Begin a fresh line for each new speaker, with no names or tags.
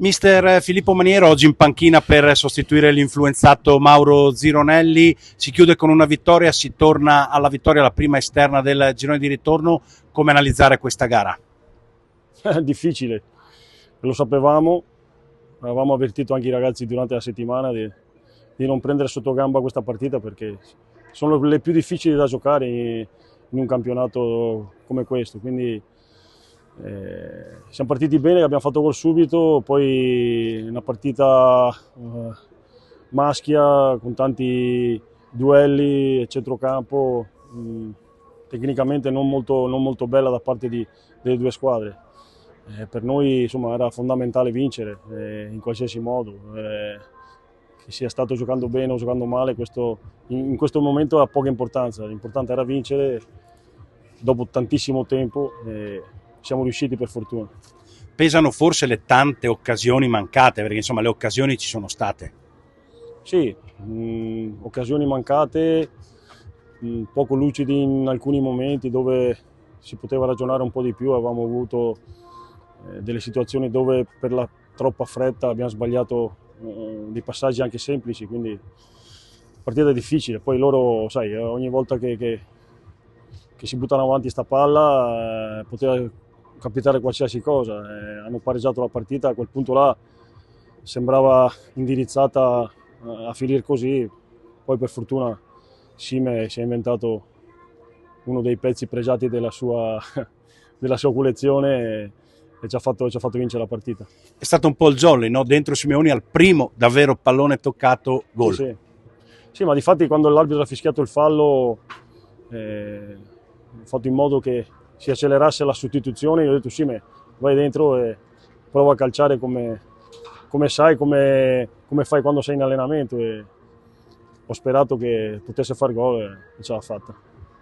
Mister Filippo Maniero oggi in panchina per sostituire l'influenzato Mauro Zironelli, si chiude con una vittoria, si torna alla vittoria, la prima esterna del girone di ritorno. Come analizzare questa gara?
Difficile, lo sapevamo, avevamo avvertito anche i ragazzi durante la settimana di non prendere sotto gamba questa partita perché sono le più difficili da giocare in un campionato come questo, quindi siamo partiti bene, abbiamo fatto gol subito, poi una partita maschia con tanti duelli e centrocampo, tecnicamente non molto bella da parte delle due squadre. Per noi insomma, era fondamentale vincere in qualsiasi modo, che sia stato giocando bene o giocando male, in questo momento ha poca importanza, l'importante era vincere dopo tantissimo tempo. Siamo riusciti per fortuna.
Pesano forse le tante occasioni mancate, perché insomma le occasioni ci sono state.
Sì, occasioni mancate, poco lucidi in alcuni momenti dove si poteva ragionare un po' di più, avevamo avuto delle situazioni dove per la troppa fretta abbiamo sbagliato dei passaggi anche semplici, quindi partita difficile. Poi loro, sai, ogni volta che si buttano avanti sta palla poteva capitare qualsiasi cosa, hanno pareggiato la partita, a quel punto là sembrava indirizzata a finire così, poi per fortuna Sime si è inventato uno dei pezzi pregiati della sua collezione e ci ha fatto vincere la partita.
È stato un po' il jolly, no? Dentro Simeoni al primo davvero pallone toccato, gol.
Sì, sì, ma difatti quando l'arbitro ha fischiato il fallo ha fatto in modo che si accelerasse la sostituzione, io ho detto Sime vai dentro e prova a calciare come sai, come fai quando sei in allenamento, e ho sperato che potesse far gol e ce l'ha fatta.